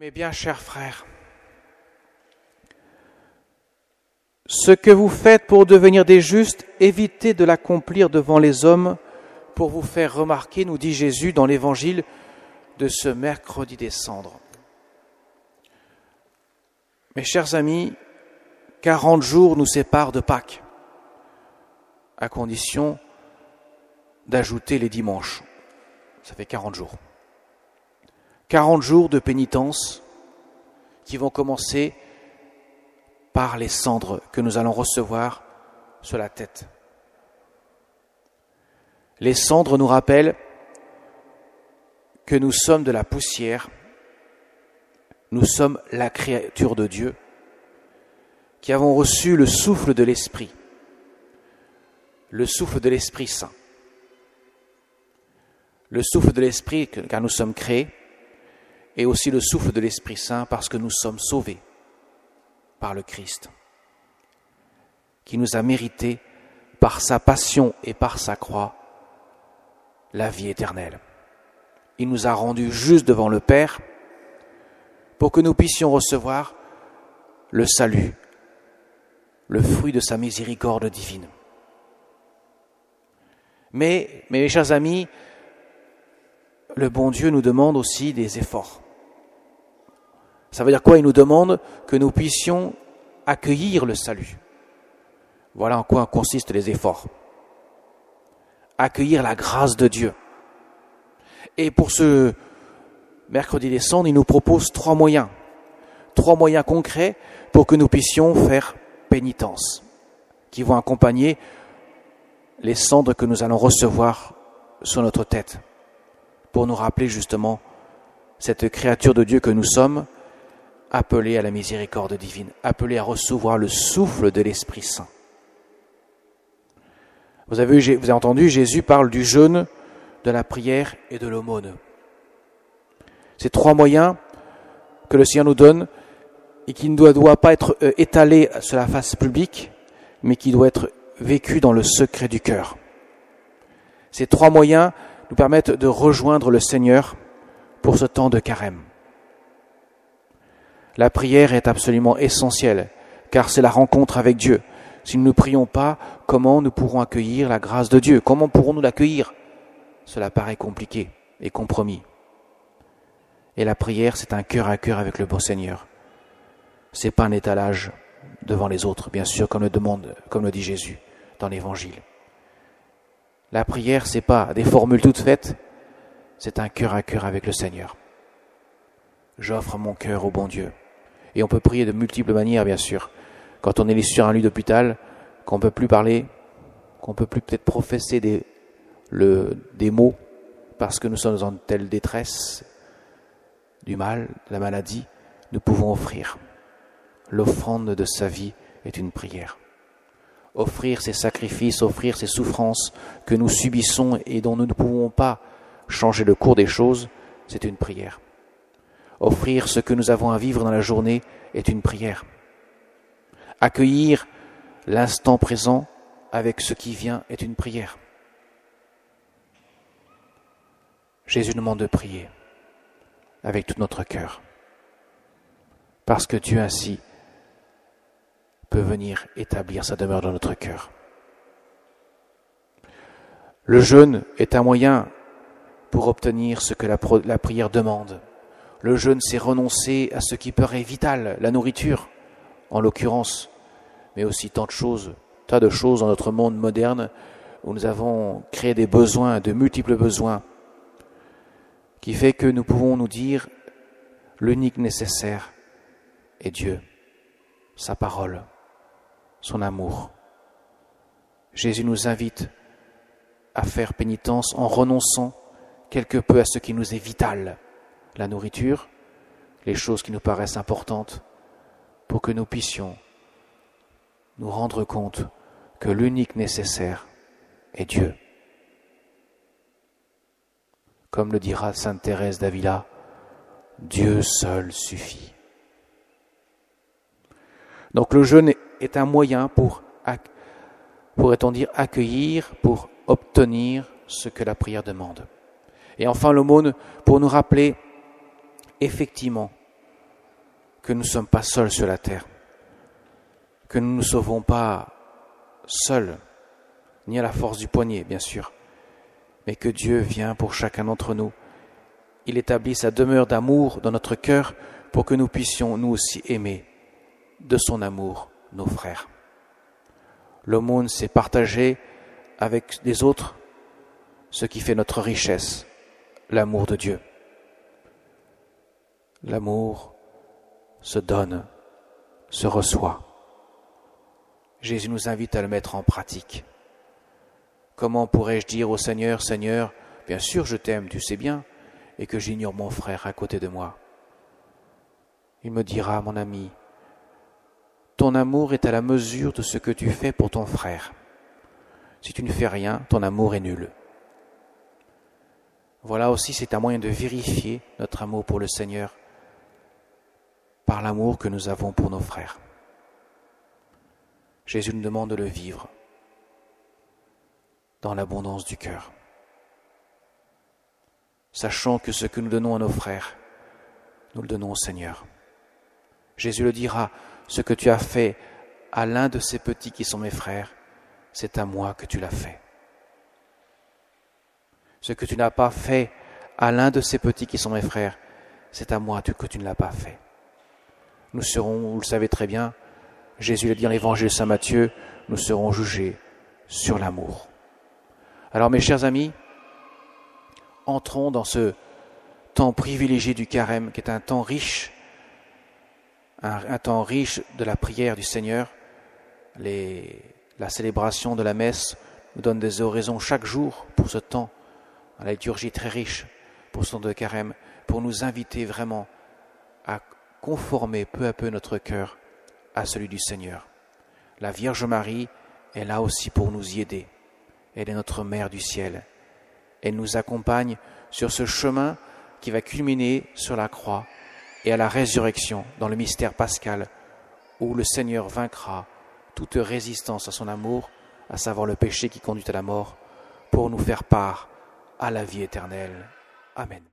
Mes bien chers frères, ce que vous faites pour devenir des justes, évitez de l'accomplir devant les hommes pour vous faire remarquer, nous dit Jésus dans l'évangile de ce mercredi des Cendres. Mes chers amis, 40 jours nous séparent de Pâques, à condition d'ajouter les dimanches. Ça fait 40 jours. 40 jours de pénitence qui vont commencer par les cendres que nous allons recevoir sur la tête. Les cendres nous rappellent que nous sommes de la poussière, nous sommes la créature de Dieu, qui avons reçu le souffle de l'Esprit Saint. Le souffle de l'Esprit, car nous sommes créés, et aussi le souffle de l'Esprit Saint parce que nous sommes sauvés par le Christ, qui nous a mérité par sa passion et par sa croix la vie éternelle. Il nous a rendus justes devant le Père pour que nous puissions recevoir le salut, le fruit de sa miséricorde divine. Mais, mes chers amis, le bon Dieu nous demande aussi des efforts. Ça veut dire quoi? Il nous demande que nous puissions accueillir le salut. Voilà en quoi consistent les efforts. Accueillir la grâce de Dieu. Et pour ce mercredi des Cendres, il nous propose 3 moyens. 3 moyens concrets pour que nous puissions faire pénitence, qui vont accompagner les cendres que nous allons recevoir sur notre tête, pour nous rappeler justement cette créature de Dieu que nous sommes, appelés à la miséricorde divine, appelés à recevoir le souffle de l'Esprit Saint. Vous avez entendu, Jésus parle du jeûne, de la prière et de l'aumône. Ces 3 moyens que le Seigneur nous donne et qui ne doit pas être étalé sur la face publique, mais qui doit être vécu dans le secret du cœur. Ces 3 moyens nous permettent de rejoindre le Seigneur pour ce temps de carême. La prière est absolument essentielle, car c'est la rencontre avec Dieu. Si nous ne prions pas, comment nous pourrons accueillir la grâce de Dieu? Comment pourrons-nous l'accueillir? Cela paraît compliqué et compromis. Et la prière, c'est un cœur à cœur avec le bon Seigneur. C'est pas un étalage devant les autres, bien sûr, comme le dit Jésus dans l'Évangile. La prière, c'est pas des formules toutes faites, c'est un cœur à cœur avec le Seigneur. J'offre mon cœur au bon Dieu. Et on peut prier de multiples manières, bien sûr. Quand on est sur un lit d'hôpital, qu'on ne peut plus parler, qu'on ne peut plus peut-être professer des mots, parce que nous sommes dans une telle détresse du mal, de la maladie, nous pouvons offrir. L'offrande de sa vie est une prière. Offrir ces sacrifices, offrir ces souffrances que nous subissons et dont nous ne pouvons pas changer le cours des choses, c'est une prière. Offrir ce que nous avons à vivre dans la journée est une prière. Accueillir l'instant présent avec ce qui vient est une prière. Jésus nous demande de prier avec tout notre cœur, parce que Dieu ainsi peut venir établir sa demeure dans notre cœur. Le jeûne est un moyen pour obtenir ce que la prière demande. Le jeûne, c'est renoncer à ce qui paraît vital, la nourriture, en l'occurrence, mais aussi tas de choses dans notre monde moderne où nous avons créé des besoins, de multiples besoins, qui fait que nous pouvons nous dire l'unique nécessaire est Dieu, sa parole, son amour. Jésus nous invite à faire pénitence en renonçant quelque peu à ce qui nous est vital, la nourriture, les choses qui nous paraissent importantes, pour que nous puissions nous rendre compte que l'unique nécessaire est Dieu. Comme le dira sainte Thérèse d'Avila, Dieu seul suffit. Donc le jeûne est un moyen pourrait-on dire, accueillir, pour obtenir ce que la prière demande. Et enfin l'aumône pour nous rappeler effectivement que nous ne sommes pas seuls sur la terre, que nous ne nous sauvons pas seuls, ni à la force du poignet, bien sûr, mais que Dieu vient pour chacun d'entre nous. Il établit sa demeure d'amour dans notre cœur pour que nous puissions nous aussi aimer de son amour nos frères. L'aumône, c'est partager avec les autres ce qui fait notre richesse, l'amour de Dieu. L'amour se donne, se reçoit. Jésus nous invite à le mettre en pratique. Comment pourrais-je dire au Seigneur, Seigneur, bien sûr je t'aime, tu sais bien, et que j'ignore mon frère à côté de moi? Il me dira, mon ami, ton amour est à la mesure de ce que tu fais pour ton frère. Si tu ne fais rien, ton amour est nul. Voilà aussi, c'est un moyen de vérifier notre amour pour le Seigneur par l'amour que nous avons pour nos frères. Jésus nous demande de le vivre dans l'abondance du cœur. Sachant que ce que nous donnons à nos frères, nous le donnons au Seigneur. Jésus le dira, ce que tu as fait à l'un de ces petits qui sont mes frères, c'est à moi que tu l'as fait. Ce que tu n'as pas fait à l'un de ces petits qui sont mes frères, c'est à moi que tu ne l'as pas fait. Nous serons, vous le savez très bien, Jésus l'a dit dans l'évangile de Saint Matthieu, nous serons jugés sur l'amour. Alors mes chers amis, entrons dans ce temps privilégié du carême, qui est un temps riche, un temps riche de la prière du Seigneur. La célébration de la messe nous donne des oraisons chaque jour pour ce temps. La liturgie est très riche pour ce temps de carême, pour nous inviter vraiment à conformer peu à peu notre cœur à celui du Seigneur. La Vierge Marie est là aussi pour nous y aider. Elle est notre Mère du ciel. Elle nous accompagne sur ce chemin qui va culminer sur la croix et à la résurrection dans le mystère pascal où le Seigneur vaincra toute résistance à son amour, à savoir le péché qui conduit à la mort, pour nous faire part à la vie éternelle. Amen.